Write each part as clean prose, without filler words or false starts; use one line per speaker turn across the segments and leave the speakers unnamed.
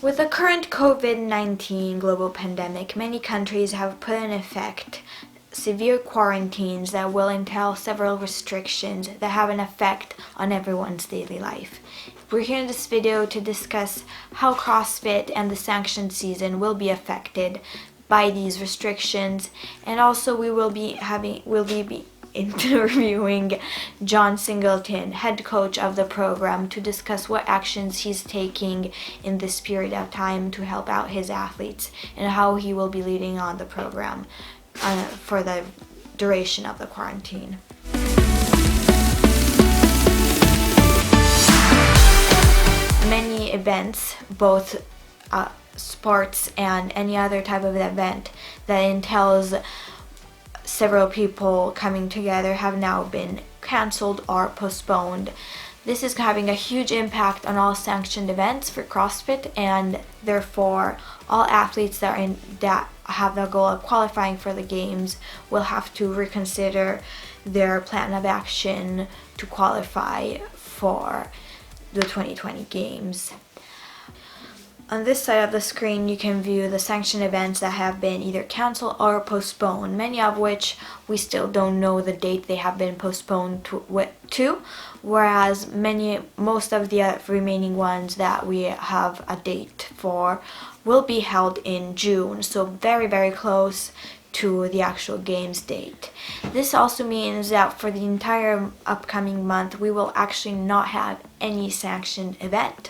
With the current COVID-19 global pandemic, many countries have put in effect severe quarantines that will entail several restrictions that have an effect on everyone's daily life. We're here in this video to discuss how CrossFit and the sanctioned season will be affected by these restrictions, and also we will be interviewing Jhon Singleton, head coach of the program, to discuss what actions he's taking in this period of time to help out his athletes and how he will be leading on the program for the duration of the quarantine. Many events, both sports and any other type of event that entails several people coming together, have now been cancelled or postponed. This is having a huge impact on all sanctioned events for CrossFit, and therefore all athletes that have the goal of qualifying for the games will have to reconsider their plan of action to qualify for the 2020 games. On this side of the screen, you can view the sanctioned events that have been either canceled or postponed, many of which we still don't know the date they have been postponed to, whereas most of the remaining ones that we have a date for will be held in June, so very, very close to the actual games date. This also means that for the entire upcoming month, we will actually not have any sanctioned event.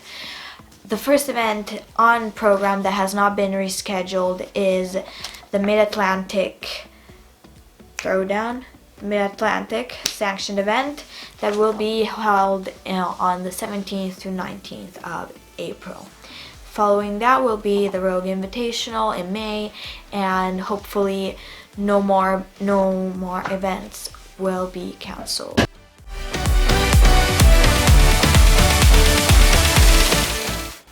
The first event on Progrm that has not been rescheduled is the Mid-Atlantic sanctioned event that will be held on the 17th to 19th of April. Following that will be the Rogue Invitational in May, and hopefully no more events will be canceled.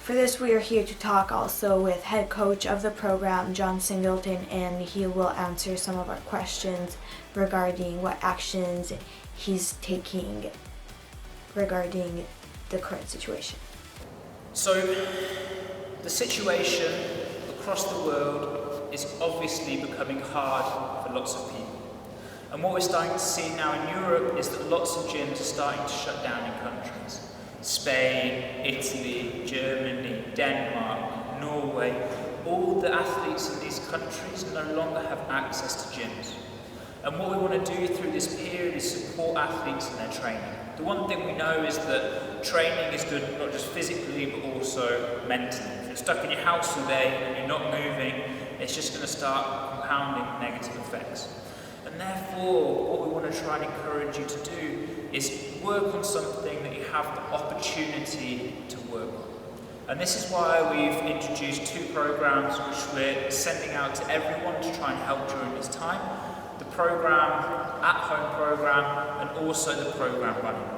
For this, we are here to talk also with head coach of the program, Jhon Singleton, and he will answer some of our questions regarding what actions he's taking regarding the current situation.
So, the situation across the world is obviously becoming hard for lots of people. And what we're starting to see now in Europe is that lots of gyms are starting to shut down in countries. Spain, Italy, Germany, Denmark, Norway, all the athletes in these countries no longer have access to gyms. And what we want to do through this period is support athletes in their training. The one thing we know is that training is good not just physically but also mentally. If you're stuck in your house all day and you're not moving, it's just going to start compounding negative effects. And therefore, what we want to try and encourage you to do is work on something that you have the opportunity to work on. And this is why we've introduced two programs which we're sending out to everyone to try and help during this time. The Progrm at-home program and also the Progrm running.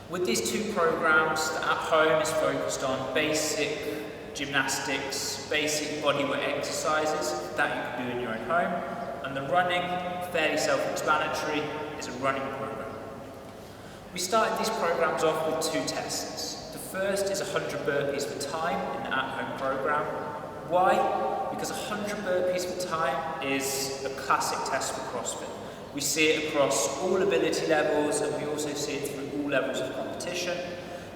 With these two programs, the at-home is focused on basic gymnastics, basic bodyweight exercises that you can do in your own home. And the running, fairly self-explanatory, is a running program. We started these programs off with two tests. The first is 100 burpees for time in the at-home program. Why? Because 100 burpees for time is a classic test for CrossFit. We see it across all ability levels, and we also see it through all levels of competition.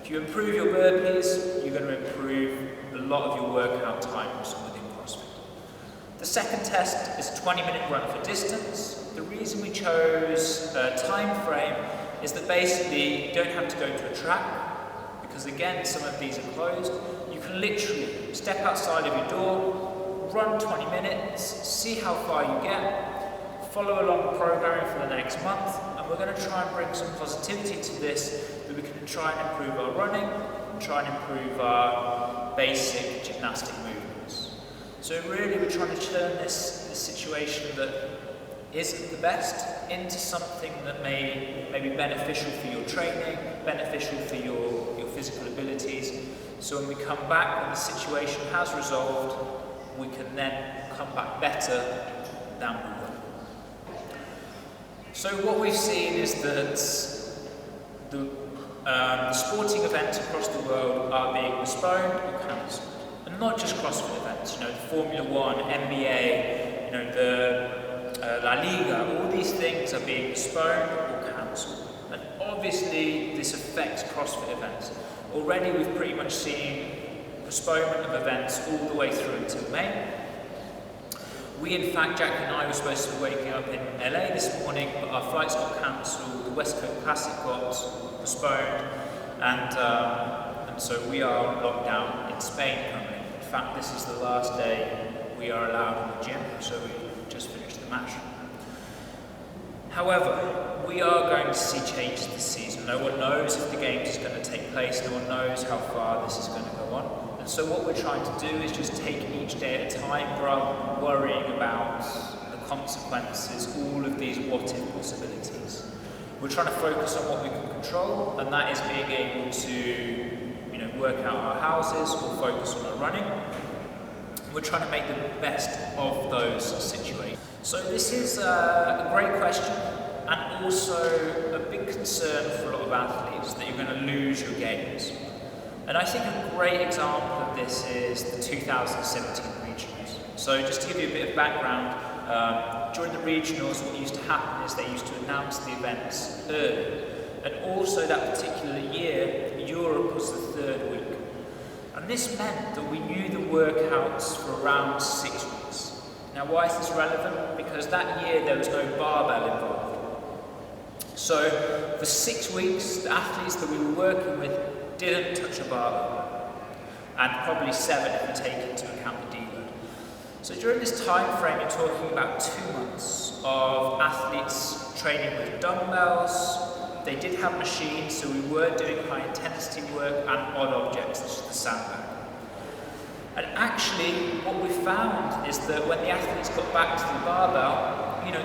If you improve your burpees, you're going to improve a lot of your workout times within CrossFit. The second test is a 20-minute run for distance. The reason we chose a time frame is that basically you don't have to go to a track, because again, some of these are closed. You can literally step outside of your door, run 20 minutes, see how far you get, follow along the programming for the next month, and we're going to try and bring some positivity to this, that we can try and improve our running, and try and improve our basic gymnastic movements. So really we're trying to turn this situation that isn't the best into something that may be beneficial for your training, beneficial for your physical abilities. So when we come back and the situation has resolved, we can then come back better than we were. So what we've seen is that the The sporting events across the world are being postponed or cancelled. And not just CrossFit events, the Formula 1, NBA, the La Liga, all these things are being postponed or cancelled. And obviously this affects CrossFit events. Already we've pretty much seen postponement of events all the way through until May. We, in fact, Jack and I were supposed to be waking up in LA this morning, but our flights got cancelled, the West Coast Classic got postponed, and so we are locked down in Spain currently. In fact, this is the last day we are allowed in the gym, so we just finished the match. However, we are going to see changes this season. No one knows if the Games is going to take place, no one knows how far this is going to go on. And so what we're trying to do is just take each day at a time rather than worrying about the consequences, all of these what-if possibilities. We're trying to focus on what we can control, and that is being able to work out our houses or focus on our running. We're trying to make the best of those situations. So this is a great question, and also a big concern for a lot of athletes that you're going to lose your games. And I think a great example of this is the 2017 regionals. So just to give you a bit of background, during the regionals what used to happen is they used to announce the events early. And also that particular year, Europe was the third week. And this meant that we knew the workouts for around 6 weeks. Now why is this relevant? Because that year there was no barbell involved. So for 6 weeks, the athletes that we were working with didn't touch a barbell, and probably 7 if we take into account the deload. So during this time frame, you're talking about 2 months of athletes training with dumbbells. They did have machines, so we were doing high intensity work and odd objects such as the sandbag. And actually, what we found is that when the athletes got back to the barbell,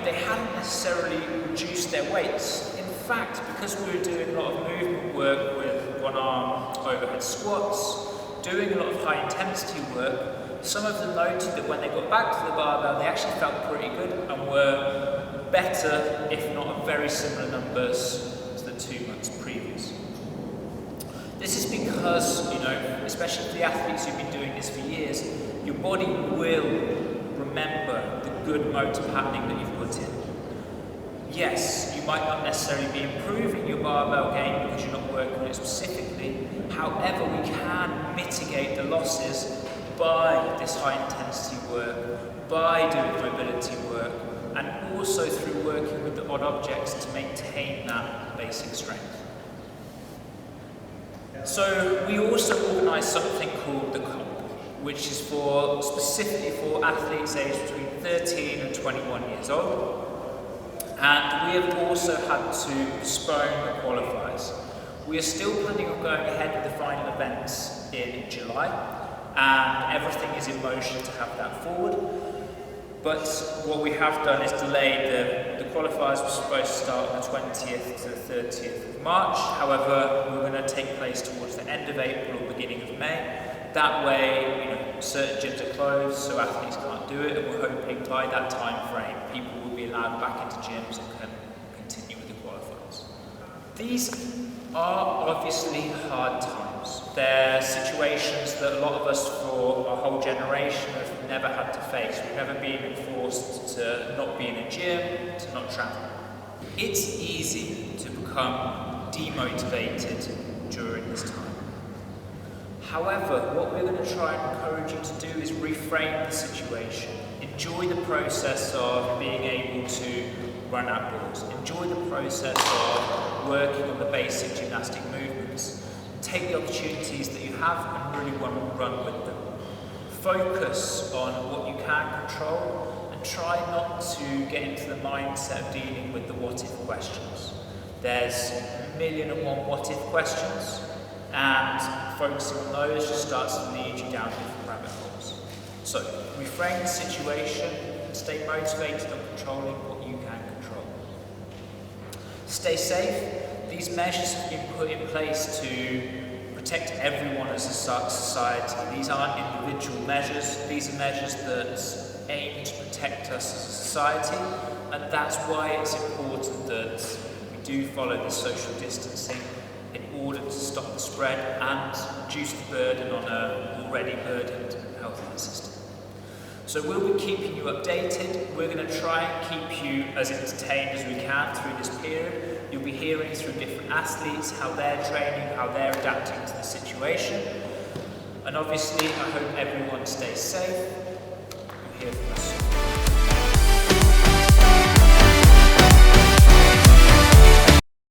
they hadn't necessarily reduced their weights. In fact, because we were doing a lot of movement work with one-arm overhead squats, doing a lot of high-intensity work, some of them noted that when they got back to the barbell, they actually felt pretty good and were better, if not at very similar numbers to the 2 months previous. This is because, especially for the athletes who've been doing this for years, your body will remember the good motor patterning that you've put in. Yes, you might not necessarily be improving your barbell game because you're not working on it specifically. However, we can mitigate the losses by this high intensity work, by doing mobility work, and also through working with the odd objects to maintain that basic strength. So we also organise something called the Comp, which is specifically for athletes aged between 13 and 21 years old. And we have also had to postpone the qualifiers. We are still planning on going ahead with the final events in July, and everything is in motion to have that forward. But what we have done is delayed the qualifiers were supposed to start on the 20th to the 30th of March. However, we're going to take place towards the end of April or beginning of May. That way, certain gyms are closed, so athletes can't do it, and we're hoping by that time frame, people will be allowed back into gyms and can continue with the qualifiers. These are obviously hard times. They're situations that a lot of us for our whole generation have never had to face. We've never been forced to not be in a gym, to not travel. It's easy to become demotivated during this time. However, what we're going to try and encourage you to do is reframe the situation. Enjoy the process of being able to run outdoors. Enjoy the process of working on the basic gymnastic movements. Take the opportunities that you have and really run with them. Focus on what you can control and try not to get into the mindset of dealing with the what-if questions. There's a million and one what-if questions, and focusing on those just starts to lead you down different rabbit holes. So, reframe the situation and stay motivated on controlling what you can control. Stay safe. These measures have been put in place to protect everyone as a society. These aren't individual measures. These are measures that aim to protect us as a society, and that's why it's important that we do follow this social distancing. in order to stop the spread and reduce the burden on an already burdened healthcare system. So we'll be keeping you updated. We're going to try and keep you as entertained as we can through this period. You'll be hearing through different athletes, how they're training, how they're adapting to the situation. And obviously, I hope everyone stays safe. You'll hear from us soon.